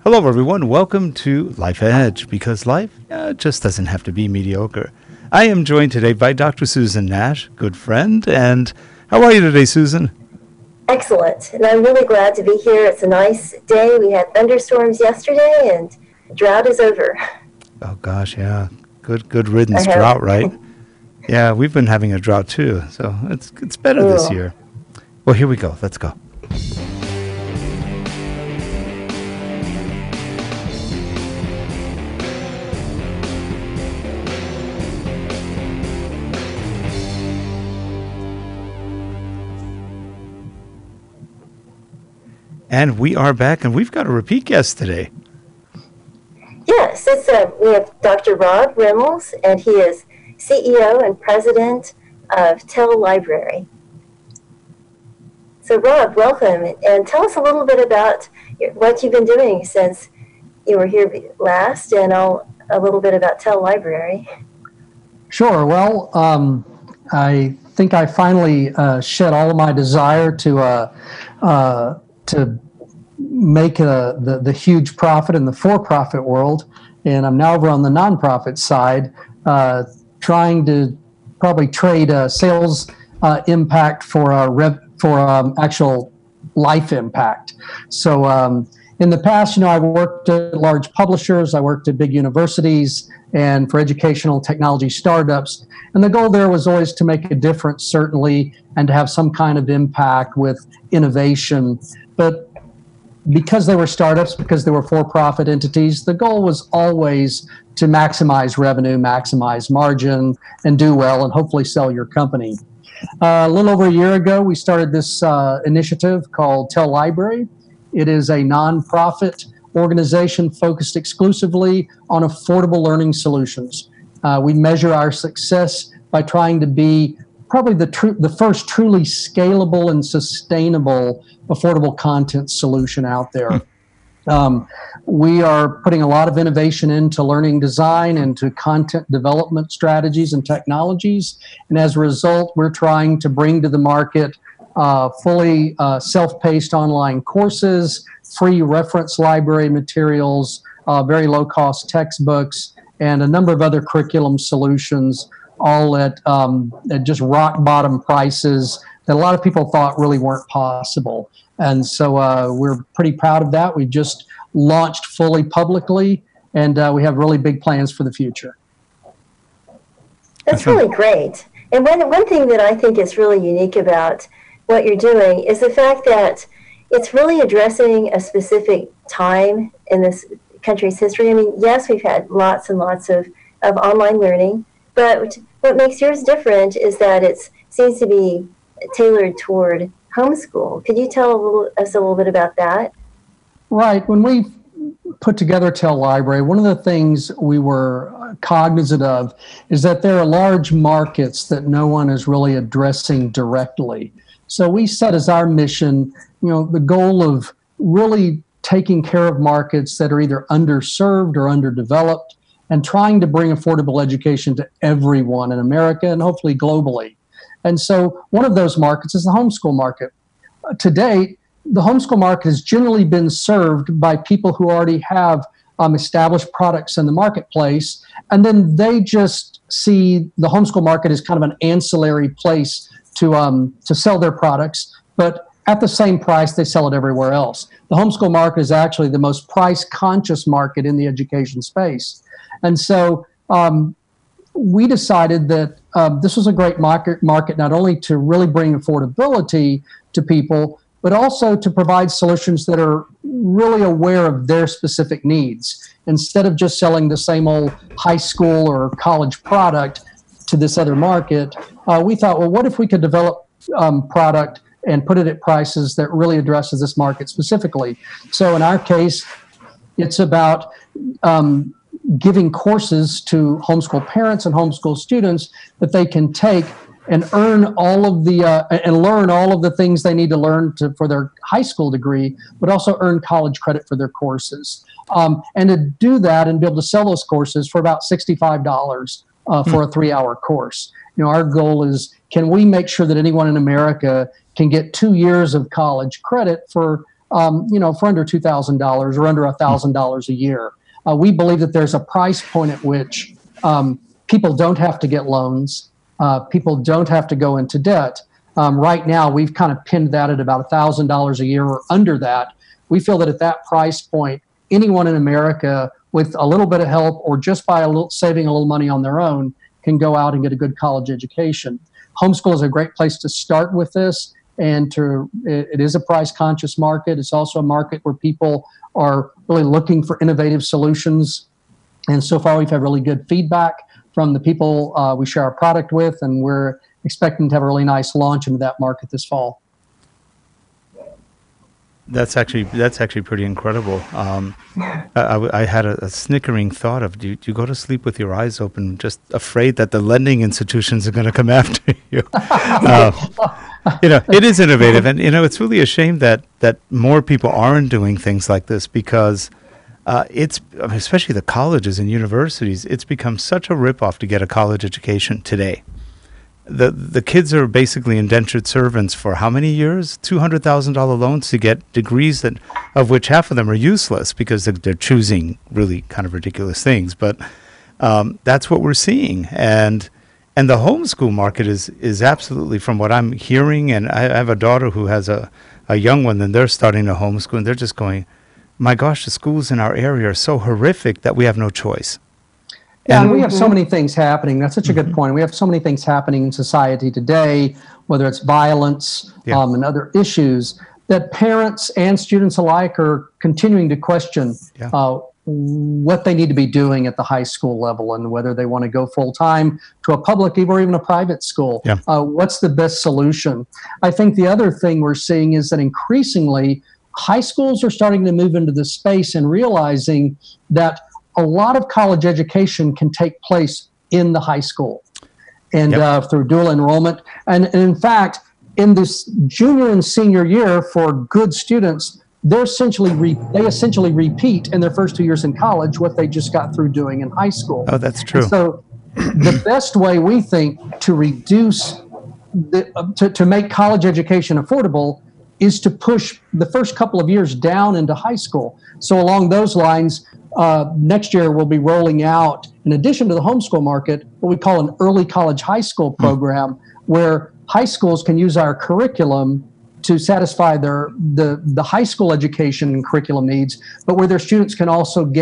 Hello, everyone. Welcome to Life Edge, because life just doesn't have to be mediocre. I am joined today by Dr. Susan Nash, good friend. And how are you today, Susan? Excellent. And I'm really glad to be here. It's a nice day. We had thunderstorms yesterday, and the drought is over. Oh, gosh, yeah. Good riddance drought, right? Yeah, we've been having a drought, too. So it's better this year. Well, here we go. Let's go. And we are back, and we've got a repeat guest today. Yes, we have Dr. Rob Reynolds, and he is CEO and president of Tel Library. So, Rob, welcome, and tell us a little bit about what you've been doing since you were here last, and a little bit about Tel Library. Sure. Well, I think I finally shed all of my desire to make the huge profit in the for-profit world, and I'm now over on the nonprofit side, trying to probably trade sales impact for actual life impact. So in the past, I worked at large publishers, I worked at big universities, and for educational technology startups. And the goal there was always to make a difference, certainly, and to have some kind of impact with innovation. But because they were startups, because they were for-profit entities, the goal was always to maximize revenue, maximize margin, and do well, and hopefully sell your company. A little over a year ago, we started this initiative called Tel Library. It is a nonprofit organization focused exclusively on affordable learning solutions. We measure our success by trying to be probably the first truly scalable and sustainable affordable content solution out there. We are putting a lot of innovation into learning design, into content development strategies and technologies. And as a result, we're trying to bring to the market fully self-paced online courses, free reference library materials, very low-cost textbooks, and a number of other curriculum solutions, all at just rock-bottom prices that a lot of people thought really weren't possible. And so we're pretty proud of that. We just launched fully publicly, and we have really big plans for the future. That's really great. And one thing that I think is really unique about what you're doing is the fact that it's really addressing a specific time in this country's history. I mean, yes, we've had lots and lots of online learning, but what makes yours different is that it seems to be tailored toward homeschool. Could you tell us a little bit about that? Right. When we put together Tel Library, one of the things we were cognizant of is that there are large markets that no one is really addressing directly. So we set as our mission, the goal of really taking care of markets that are either underserved or underdeveloped, and trying to bring affordable education to everyone in America and hopefully globally. And so one of those markets is the homeschool market. To date, the homeschool market has generally been served by people who already have established products in the marketplace, and then they just see the homeschool market as kind of an ancillary place to sell their products, but at the same price they sell it everywhere else. The homeschool market is actually the most price-conscious market in the education space. And so we decided that this was a great market not only to really bring affordability to people, but also to provide solutions that are really aware of their specific needs. Instead of just selling the same old high school or college product to this other market, we thought, well, what if we could develop product and put it at prices that really addresses this market specifically? So in our case, it's about giving courses to homeschool parents and homeschool students that they can take and earn all of the and learn all of the things they need to learn for their high school degree, but also earn college credit for their courses. And to do that and be able to sell those courses for about $65 for a 3-hour course. Our goal is, can we make sure that anyone in America can get 2 years of college credit for for under $2,000 or under $1,000 a year. We believe that there's a price point at which people don't have to get loans. People don't have to go into debt. Right now, we've kind of pinned that at about $1,000 a year or under that. We feel that at that price point, anyone in America with a little bit of help or just by saving a little money on their own can go out and get a good college education. Homeschool is a great place to start with this, and it is a price-conscious market. It's also a market where people are really looking for innovative solutions, and so far we've had really good feedback from the people we share our product with, and we're expecting to have a really nice launch into that market this fall. That's actually pretty incredible. I had a snickering thought of, do you go to sleep with your eyes open, just afraid that the lending institutions are going to come after you? It is innovative, and it's really a shame that more people aren't doing things like this, because especially the colleges and universities, it's become such a ripoff to get a college education today. The kids are basically indentured servants for how many years? $200,000 loans to get degrees of which half of them are useless because they're choosing really kind of ridiculous things. But that's what we're seeing, and the homeschool market is absolutely, from what I'm hearing, and I have a daughter who has a young one, and they're starting to homeschool, and they're just going, my gosh, the schools in our area are so horrific that we have no choice. Yeah, and we have so many things happening. That's such a good point. We have so many things happening in society today, whether it's violence and other issues, that parents and students alike are continuing to question what they need to be doing at the high school level, and whether they want to go full-time to a public or even a private school. What's the best solution? I think the other thing we're seeing is that increasingly high schools are starting to move into this space and realizing that a lot of college education can take place in the high school and through dual enrollment. And in fact, in this junior and senior year for good students, they essentially repeat in their first 2 years in college what they just got through doing in high school. Oh, that's true. And so the best way we think to reduce, to make college education affordable is to push the first couple of years down into high school. So along those lines, next year we'll be rolling out, in addition to the homeschool market, what we call an early college high school program, where high schools can use our curriculum to satisfy the high school education and curriculum needs, but where their students can also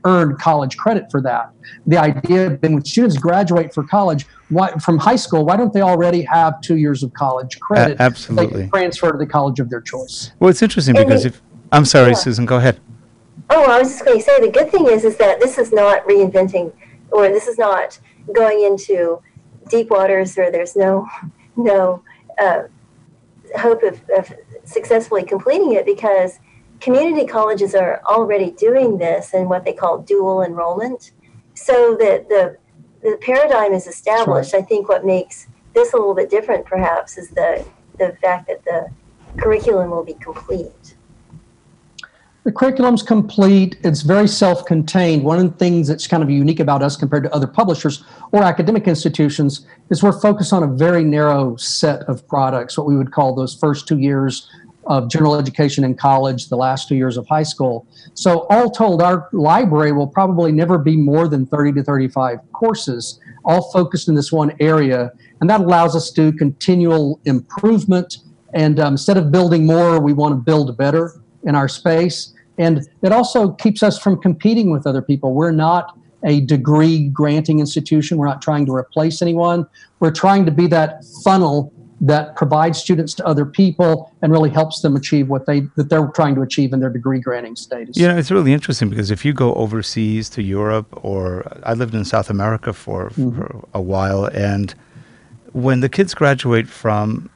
earn college credit for that. The idea being, when students graduate from high school, why don't they already have 2 years of college credit? Absolutely. They can transfer to the college of their choice. Well, it's interesting because I'm sorry, Susan, go ahead. Oh, I was just going to say, the good thing is that this is not reinventing, or this is not going into deep waters where there's no hope of successfully completing it, because community colleges are already doing this in what they call dual enrollment. So that the paradigm is established. Right. I think what makes this a little bit different perhaps is the fact that the curriculum will be complete. The curriculum's complete. It's very self-contained. One of the things that's kind of unique about us compared to other publishers or academic institutions is we're focused on a very narrow set of products, what we would call those first 2 years of general education in college, the last 2 years of high school. So all told, our library will probably never be more than 30 to 35 courses, all focused in this one area. And that allows us to do continual improvement. And instead of building more, we want to build better in our space. And it also keeps us from competing with other people. We're not a degree granting institution. We're not trying to replace anyone. We're trying to be that funnel that provides students to other people and really helps them achieve what they're trying to achieve in their degree granting status. It's really interesting because if you go overseas to Europe, or I lived in South America for a while, and when the kids graduate from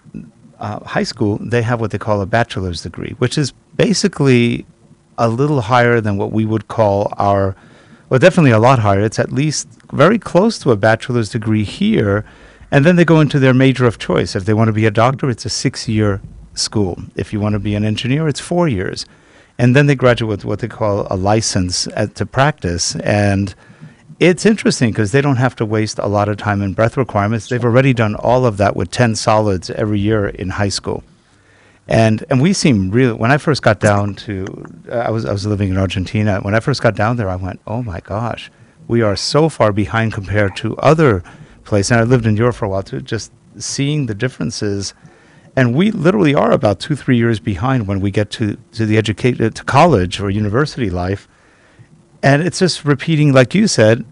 high school, they have what they call a bachelor's degree, which is basically a little higher than what we would call definitely a lot higher. It's at least very close to a bachelor's degree here. And then they go into their major of choice. If they want to be a doctor, it's a 6-year school. If you want to be an engineer, it's 4 years. And then they graduate with what they call a license to practice. And it's interesting because they don't have to waste a lot of time in breadth requirements. They've already done all of that with 10 solids every year in high school. And we seem real. When I first got down to, I was living in Argentina. When I first got down there, I went, oh my gosh, we are so far behind compared to other places. And I lived in Europe for a while too, just seeing the differences. And we literally are about 2-3 years behind when we get to to college or university life. And it's just repeating, like you said,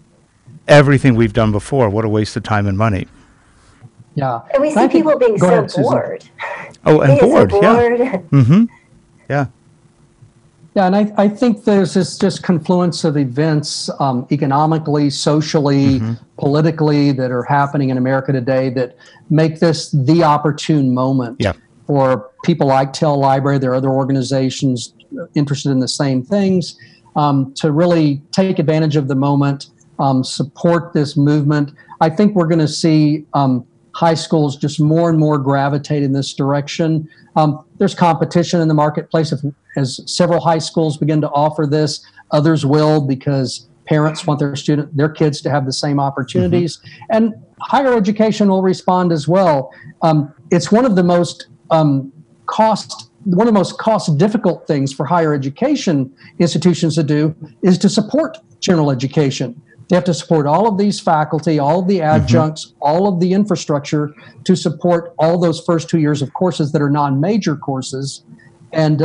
everything we've done before. What a waste of time and money. Yeah. And we see people being so bored. Oh, and bored, yeah. Mm-hmm. Yeah. Yeah, and I think there's this just confluence of events economically, socially, politically that are happening in America today that make this the opportune moment for people like Tel Library. There are other organizations interested in the same things to really take advantage of the moment, support this movement. I think we're going to see high schools just more and more gravitate in this direction. There's competition in the marketplace. As several high schools begin to offer this, others will, because parents want their kids to have the same opportunities. And higher education will respond as well. It's one of the most cost difficult things for higher education institutions to do is to support general education. They have to support all of these faculty, all of the adjuncts, all of the infrastructure to support all those first 2 years of courses that are non-major courses. And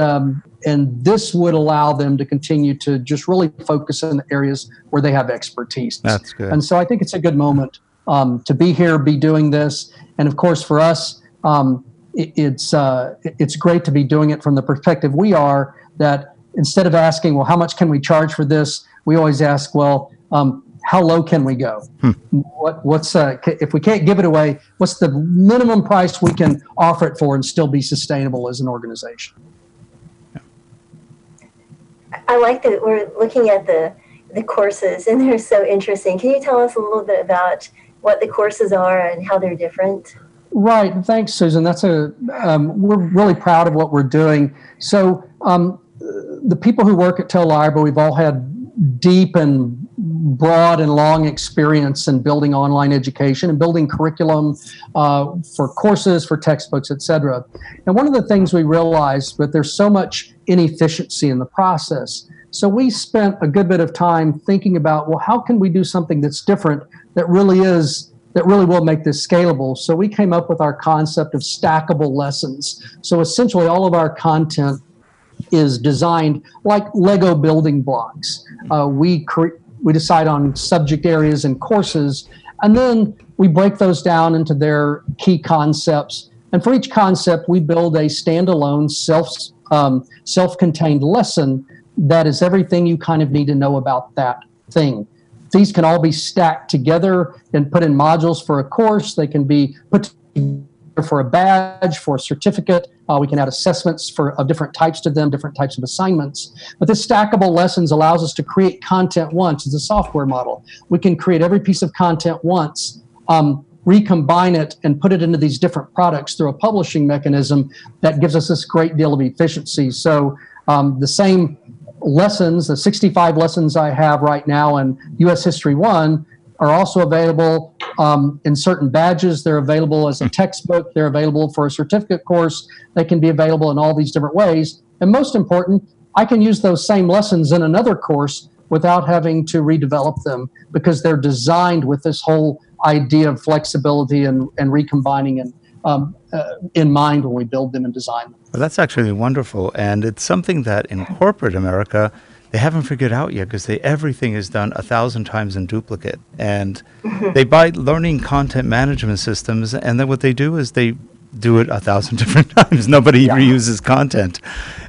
this would allow them to continue to just really focus in the areas where they have expertise. That's good. And so I think it's a good moment to be here, be doing this. And of course, for us, it's great to be doing it from the perspective we are, that instead of asking, well, how much can we charge for this? We always ask, well, how low can we go? What's if we can't give it away, what's the minimum price we can offer it for and still be sustainable as an organization? I like that we're looking at the courses, and they're so interesting. Can you tell us a little bit about what the courses are and how they're different? Right. Thanks, Susan. We're really proud of what we're doing. So the people who work at Tel Library, we've all had deep and broad and long experience in building online education and building curriculum for courses, for textbooks, et cetera. And one of the things we realized, but there's so much inefficiency in the process. So we spent a good bit of time thinking about, well, how can we do something that's different, that really will make this scalable? So we came up with our concept of stackable lessons. So essentially all of our content is designed like Lego building blocks. We decide on subject areas and courses, and then we break those down into their key concepts. And for each concept, we build a standalone self-contained lesson that is everything you kind of need to know about that thing. These can all be stacked together and put in modules for a course. They can be put together for a badge, for a certificate. We can add assessments of different types to them, different types of assignments. But this stackable lessons allows us to create content once. It's a software model. We can create every piece of content once, recombine it, and put it into these different products through a publishing mechanism that gives us this great deal of efficiency. So the same lessons, the 65 lessons I have right now in U.S. History 1 are also available in certain badges. They're available as a textbook. They're available for a certificate course. They can be available in all these different ways. And most important, I can use those same lessons in another course without having to redevelop them, because they're designed with this whole idea of flexibility and recombining and in mind when we build them and design them. Well, that's actually wonderful. And it's something that in corporate America, they haven't figured out yet, because everything is done 1,000 times in duplicate. And they buy learning content management systems, and then what they do is they do it 1,000 different times. Nobody reuses content.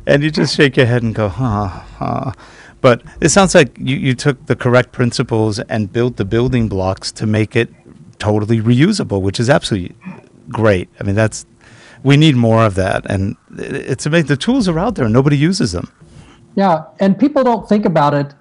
And you just shake your head and go, huh. But it sounds like you took the correct principles and built the building blocks to make it totally reusable, which is absolutely great. I mean, we need more of that. And it's amazing. The tools are out there and nobody uses them. Yeah, and people don't think about it,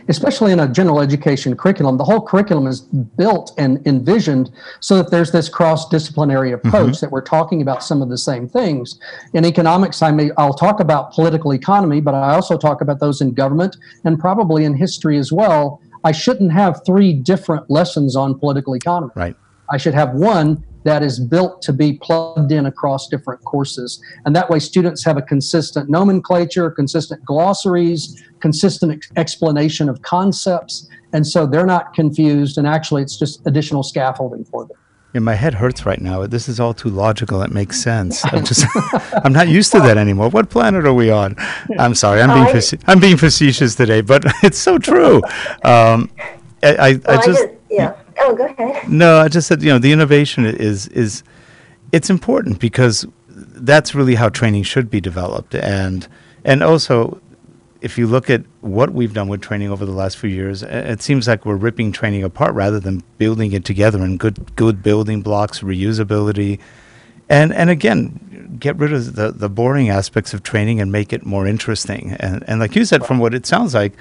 especially in a general education curriculum. The whole curriculum is built and envisioned so that there's this cross-disciplinary approach that we're talking about some of the same things. In economics, I'll talk about political economy, but I also talk about those in government and probably in history as well. I shouldn't have 3 different lessons on political economy. Right. I should have one that is built to be plugged in across different courses. And that way students have a consistent nomenclature, consistent glossaries, consistent explanation of concepts. And so they're not confused, and actually it's just additional scaffolding for them. Yeah, my head hurts right now. This is all too logical. It makes sense. I'm not used to that anymore. What planet are we on? I'm sorry. I'm being facetious today, but it's so true. Yeah. Oh, go ahead. No, I just said, the innovation it's important, because that's really how training should be developed. And also, if you look at what we've done with training over the last few years, it seems like we're ripping training apart rather than building it together in good building blocks, reusability, and again, get rid of the boring aspects of training and make it more interesting. And like you said, from what it sounds like,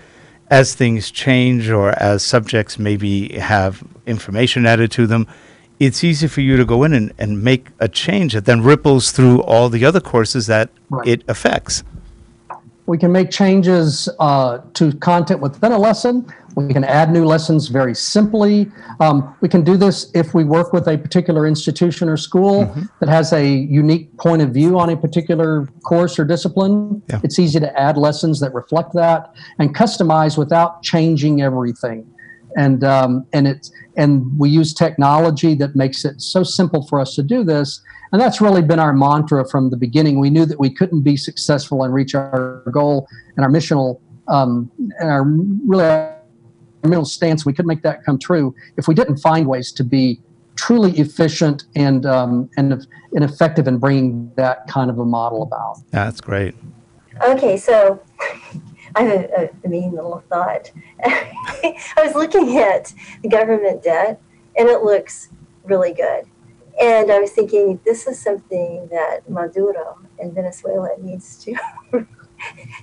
as things change or as subjects maybe have information added to them, it's easy for you to go in and make a change that then ripples through all the other courses that it affects. We can make changes to content within a lesson. We can add new lessons very simply. We can do this if we work with a particular institution or school that has a unique point of view on a particular course or discipline. Yeah. It's easy to add lessons that reflect that and customize without changing everything. And we use technology that makes it so simple for us to do this. And that's really been our mantra from the beginning. We knew that we couldn't be successful and reach our goal and our missional and our middle stance. We couldn't make that come true if we didn't find ways to be truly efficient and effective in bringing that kind of a model about. Yeah, that's great. Okay, so I have a mean little thought. I was looking at the government debt, and it looks really good. And I was thinking, this is something that Maduro in Venezuela needs to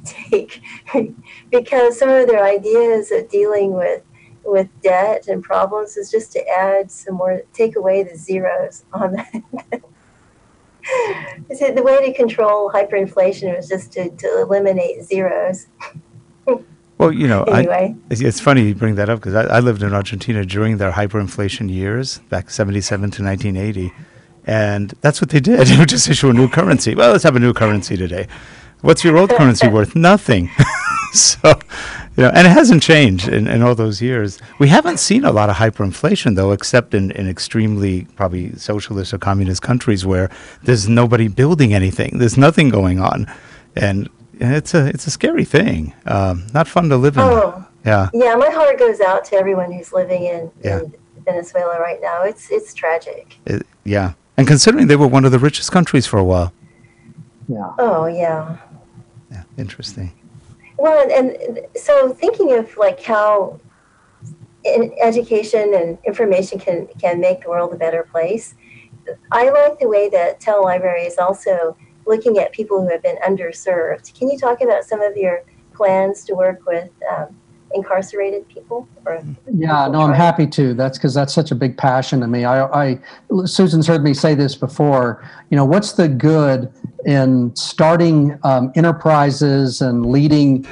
take, because some of their ideas of dealing with debt and problems is just to add some more, take away the zeros on that. The way to control hyperinflation was just to eliminate zeros. Well, anyway. It's funny you bring that up, because I lived in Argentina during their hyperinflation years, back 77 to 1980. And that's what they did. They would just issue a new currency. Well, let's have a new currency today. What's your old currency worth? Nothing. So, and it hasn't changed in all those years. We haven't seen a lot of hyperinflation, though, except in extremely probably socialist or communist countries where there's nobody building anything. There's nothing going on. And it's a scary thing. Not fun to live in. Oh, yeah. My heart goes out to everyone who's living in Venezuela right now. It's tragic. Yeah, and considering they were one of the richest countries for a while. Yeah. Oh, yeah. Yeah, interesting. Well, and so thinking of like how education and information can make the world a better place, I like the way that Tel Library is also looking at people who have been underserved. Can you talk about some of your plans to work with incarcerated people? I'm happy to. That's because that's such a big passion to me. Susan's heard me say this before. What's the good in starting enterprises and leading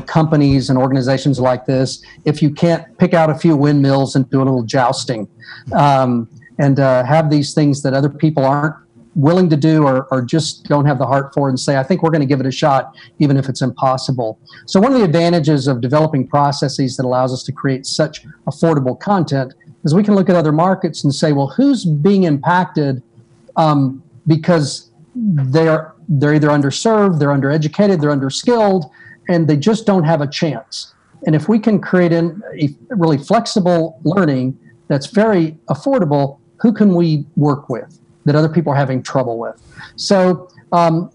companies and organizations like this if you can't pick out a few windmills and do a little jousting and have these things that other people aren't willing to do or just don't have the heart for, and say, I think we're going to give it a shot, even if it's impossible. So one of the advantages of developing processes that allows us to create such affordable content is we can look at other markets and say, well, who's being impacted because they're either underserved, they're undereducated, they're underskilled, and they just don't have a chance. And if we can create a really flexible learning that's very affordable, who can we work with that other people are having trouble with? So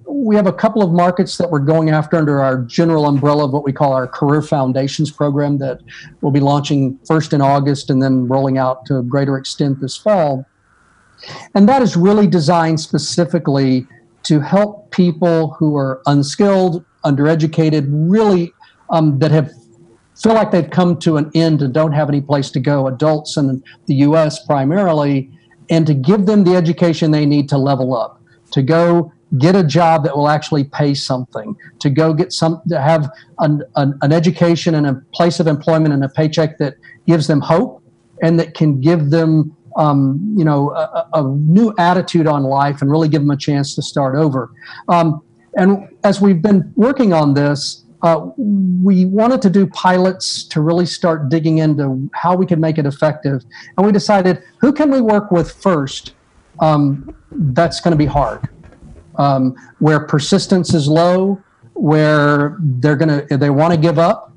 we have a couple of markets that we're going after under our general umbrella of what we call our Career Foundations program that we'll be launching first in August and then rolling out to a greater extent this fall. And that is really designed specifically to help people who are unskilled, undereducated, really that feel like they've come to an end and don't have any place to go, adults in the U.S. primarily, and to give them the education they need to level up, to go get a job that will actually pay something, to go to have an education and a place of employment and a paycheck that gives them hope and that can give them a new attitude on life and really give them a chance to start over. And as we've been working on this, we wanted to do pilots to really start digging into how we could make it effective. And we decided, who can we work with first? That's going to be hard. Where persistence is low, where they want to give up,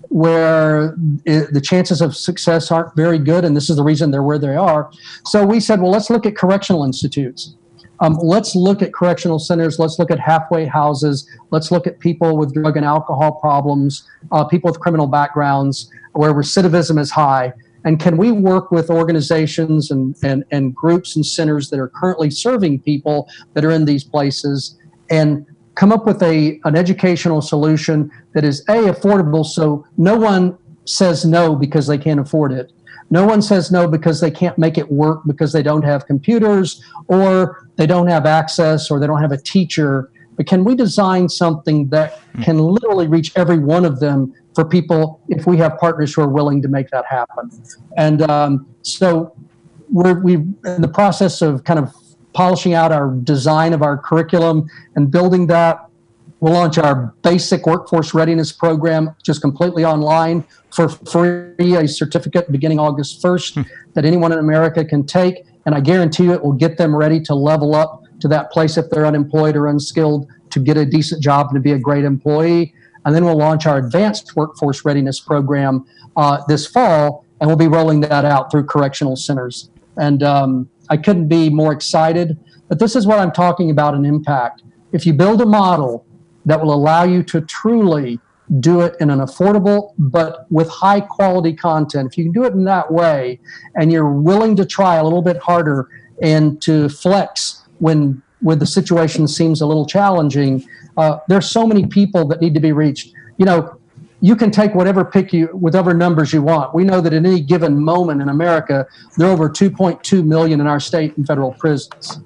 where the chances of success aren't very good, and this is the reason they're where they are. So we said, well, let's look at correctional institutes. Let's look at correctional centers. Let's look at halfway houses. Let's look at people with drug and alcohol problems, people with criminal backgrounds, where recidivism is high. And can we work with organizations and groups and centers that are currently serving people that are in these places and come up with an educational solution that is affordable, so no one says no because they can't afford it. No one says no because they can't make it work because they don't have computers or they don't have access or they don't have a teacher. But can we design something that can literally reach every one of them for people if we have partners who are willing to make that happen? And so we're in the process of kind of polishing out our design of our curriculum and building that. We'll launch our basic workforce readiness program just completely online for free, a certificate beginning August 1st that anyone in America can take. And I guarantee you it will get them ready to level up to that place if they're unemployed or unskilled, to get a decent job and to be a great employee. And then we'll launch our advanced workforce readiness program this fall, and we'll be rolling that out through correctional centers. And I couldn't be more excited, but this is what I'm talking about, an impact. If you build a model that will allow you to truly do it in an affordable but with high quality content, if you can do it in that way and you're willing to try a little bit harder and to flex when the situation seems a little challenging, there's so many people that need to be reached. You can take whatever numbers you want. We know that at any given moment in America, there are over 2.2 million in our state and federal prisons.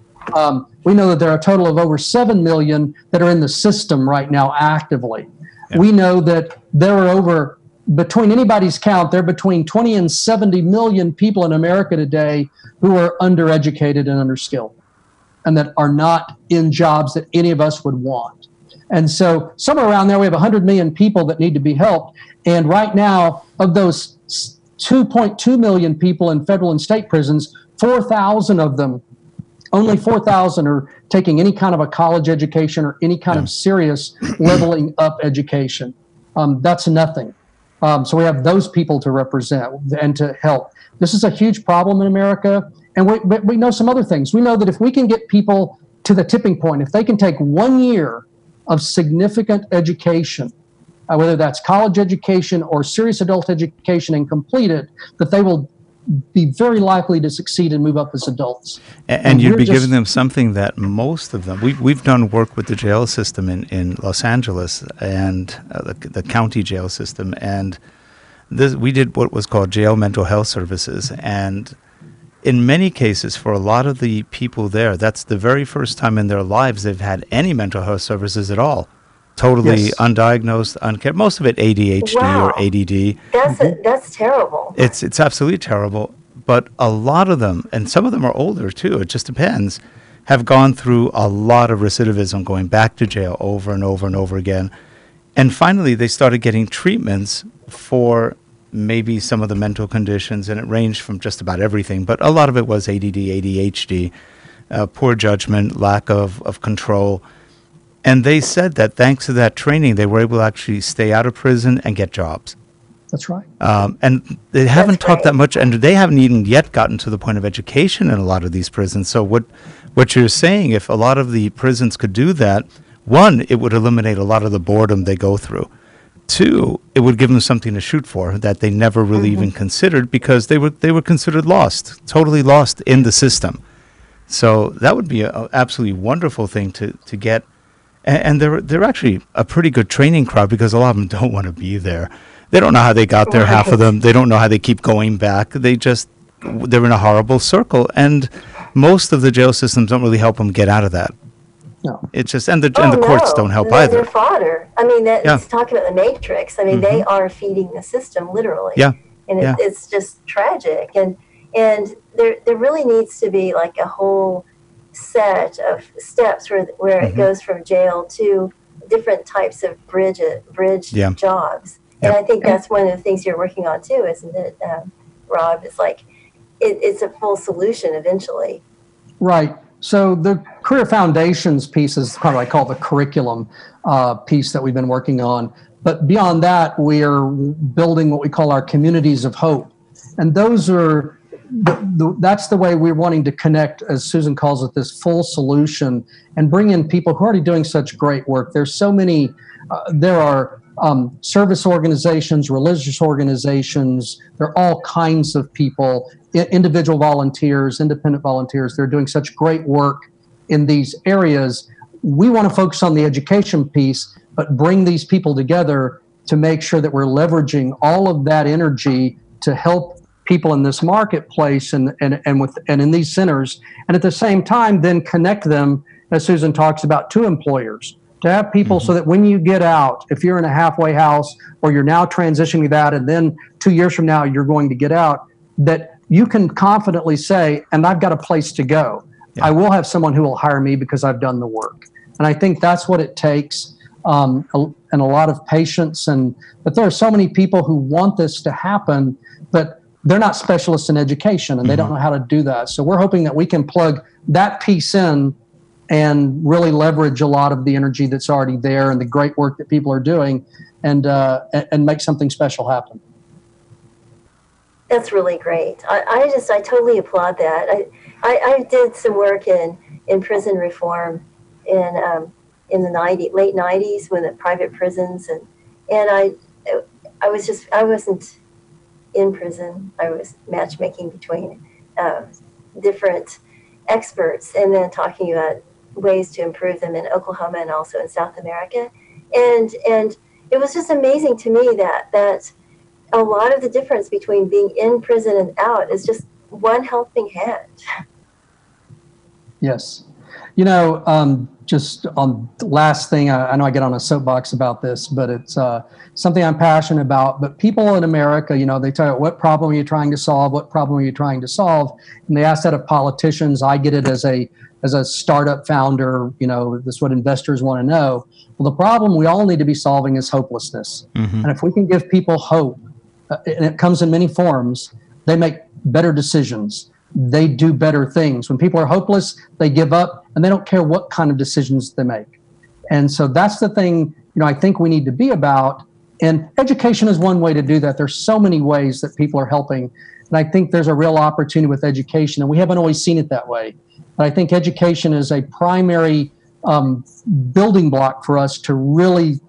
We know that there are a total of over 7 million that are in the system right now actively. Yeah. We know that there are between anybody's count, there are between 20 and 70 million people in America today who are undereducated and underskilled and that are not in jobs that any of us would want. And so somewhere around there, we have 100 million people that need to be helped. And right now, of those 2.2 million people in federal and state prisons, 4,000 of them, only 4,000 are taking any kind of a college education or any kind of serious leveling up education. That's nothing. So we have those people to represent and to help. This is a huge problem in America. And we know some other things. We know that if we can get people to the tipping point, if they can take 1 year of significant education, whether that's college education or serious adult education, and complete it, that they will be very likely to succeed and move up as adults. And you'd be giving them something that most of them, we've done work with the jail system in Los Angeles and the county jail system, and we did what was called jail mental health services. And in many cases, for a lot of the people there, that's the very first time in their lives they've had any mental health services at all. Totally undiagnosed, uncared. Most of it ADHD or ADD. That's terrible. It's absolutely terrible. But a lot of them, and some of them are older too, it just depends, have gone through a lot of recidivism, going back to jail over and over and over again. And finally, they started getting treatments for maybe some of the mental conditions, and it ranged from just about everything. But a lot of it was ADD, ADHD, poor judgment, lack of control. And they said that thanks to that training, they were able to actually stay out of prison and get jobs. That's right. And they haven't talked that much, and they haven't even yet gotten to the point of education in a lot of these prisons. So what you're saying, if a lot of the prisons could do that, one, it would eliminate a lot of the boredom they go through. Two, it would give them something to shoot for that they never really even considered, because they were considered lost, totally lost in the system. So that would be an absolutely wonderful thing to get. And they're actually a pretty good training crowd, because a lot of them don't want to be there. They don't know how they got there, half of them. They don't know how they keep going back. They're in a horrible circle. And most of the jail systems don't really help them get out of that. No. It's just, and the courts don't help either. They're fodder. I mean, it's talking about the Matrix. I mean, they are feeding the system, literally. Yeah. And it's just tragic. And And there really needs to be like a whole set of steps where it goes from jail to different types of bridge jobs. And I think that's one of the things you're working on too, isn't it, Rob? It's like it's a full solution eventually. Right. So the Career Foundations piece is kind of what I call the curriculum piece that we've been working on. But beyond that, we are building what we call our communities of hope. And those are, that's the way we're wanting to connect, as Susan calls it, this full solution and bring in people who are already doing such great work. There's so many, there are service organizations, religious organizations, there are all kinds of people, individual volunteers, independent volunteers. They're doing such great work in these areas. We want to focus on the education piece, but bring these people together to make sure that we're leveraging all of that energy to help people in this marketplace and in these centers, and at the same time then connect them, as Susan talks about, to employers, to have people so that when you get out, if you're in a halfway house or you're now transitioning that and then 2 years from now you're going to get out, that you can confidently say, and I've got a place to go. I will have someone who will hire me because I've done the work. And I think that's what it takes, and a lot of patience. But there are so many people who want this to happen, but they're not specialists in education and they don't know how to do that. So we're hoping that we can plug that piece in and really leverage a lot of the energy that's already there and the great work that people are doing and make something special happen. That's really great. I totally applaud that. I did some work in prison reform in the late 90s when the private prisons and I wasn't in prison. I was matchmaking between different experts and then talking about ways to improve them in Oklahoma and also in South America. And it was just amazing to me that a lot of the difference between being in prison and out is just one helping hand. Yes. Just on the last thing, I know I get on a soapbox about this, but it's something I'm passionate about. But people in America, they tell you, what problem are you trying to solve? What problem are you trying to solve? And they ask that of politicians. I get it as a startup founder, this is what investors want to know. Well, the problem we all need to be solving is hopelessness. And if we can give people hope, and it comes in many forms, they make better decisions. They do better things. When people are hopeless, they give up and they don't care what kind of decisions they make. And so that's the thing, I think we need to be about. And education is one way to do that. There's so many ways that people are helping. And I think there's a real opportunity with education, and we haven't always seen it that way. But I think education is a primary building block for us to really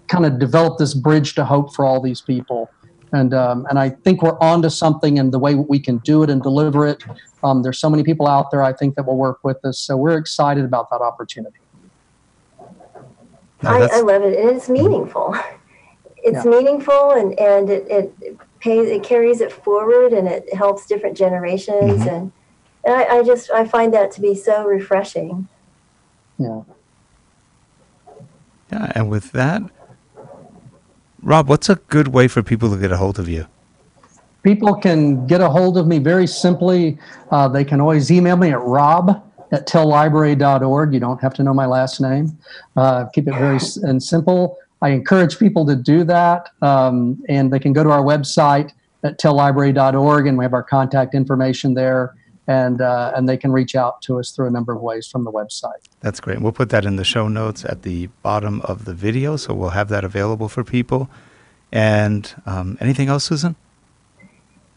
kind of develop this bridge to hope for all these people. And I think we're onto something in the way we can do it and deliver it. There's so many people out there, I think, that will work with us. So we're excited about that opportunity. I love it. And it's meaningful. It's meaningful and it carries it forward and it helps different generations. And I find that to be so refreshing. Yeah. Yeah. And with that, Rob, what's a good way for people to get a hold of you? People can get a hold of me very simply. They can always email me at rob@tellibrary.org. You don't have to know my last name. Keep it very simple. I encourage people to do that. And they can go to our website at tellibrary.org, and we have our contact information there. And they can reach out to us through a number of ways from the website. That's great. We'll put that in the show notes at the bottom of the video, so we'll have that available for people. And anything else, Susan?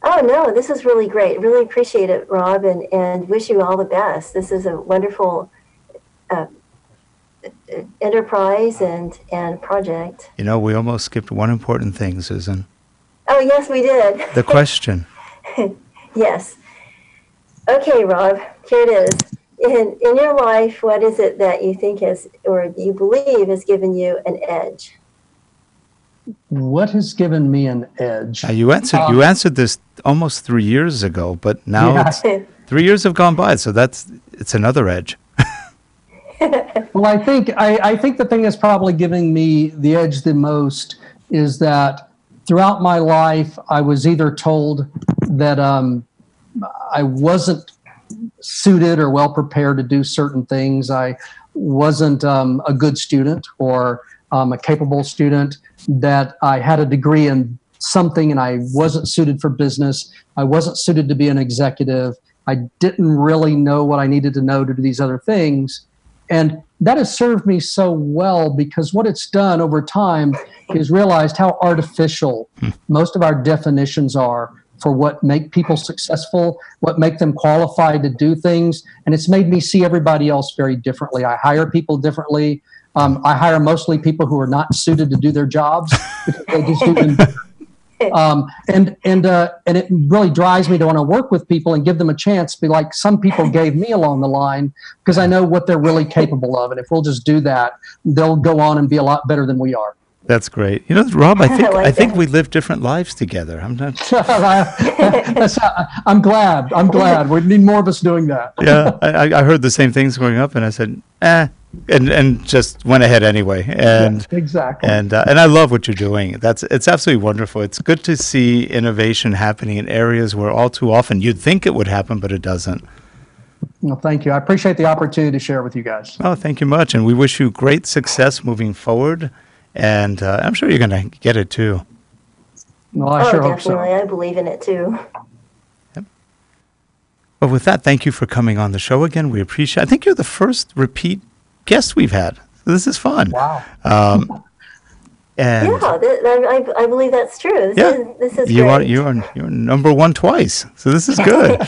Oh, no, this is really great. Really appreciate it, Rob, and wish you all the best. This is a wonderful enterprise and project. We almost skipped one important thing, Susan. Oh, yes, we did. The question. Yes. Okay, Rob, here it is. In your life, what is it that you think has, or you believe has given you an edge? What has given me an edge? You answered this almost 3 years ago, but now 3 years have gone by, so it's another edge. Well, I think the thing that's probably giving me the edge the most is that throughout my life, I was either told that I wasn't suited or well prepared to do certain things. I wasn't a good student or a capable student, that I had a degree in something and I wasn't suited for business. I wasn't suited to be an executive. I didn't really know what I needed to know to do these other things. And that has served me so well, because what it's done over time is realized how artificial most of our definitions are for what make people successful, what make them qualified to do things. And it's made me see everybody else very differently. I hire people differently. I hire mostly people who are not suited to do their jobs because they just do them better. And it really drives me to want to work with people and give them a chance, be like some people gave me along the line, because I know what they're really capable of. And if we'll just do that, they'll go on and be a lot better than we are. That's great. You know, Rob, I think that. we live different lives together. I'm not. I'm glad. We need more of us doing that. Yeah, I heard the same things growing up, and I said, and just went ahead anyway. And yeah, exactly. And I love what you're doing. It's absolutely wonderful. It's good to see innovation happening in areas where all too often you'd think it would happen, but it doesn't. Well, thank you. I appreciate the opportunity to share with you guys. Oh, thank you much, and we wish you great success moving forward. And I'm sure you're going to get it too. Well, I sure hope definitely. so. I believe in it too. Yep. Well, with that, thank you for coming on the show again. We appreciate it. I think you're the first repeat guest we've had. So this is fun. Wow. And yeah, I believe that's true. This is great. You're number one twice. So this is good.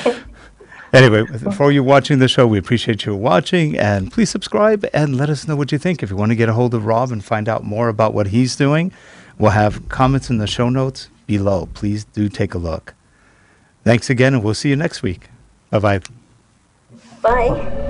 Anyway, for you watching the show, we appreciate you watching, and please subscribe and let us know what you think. If you want to get a hold of Rob and find out more about what he's doing, we'll have comments in the show notes below. Please do take a look. Thanks again, and we'll see you next week. Bye-bye. Bye.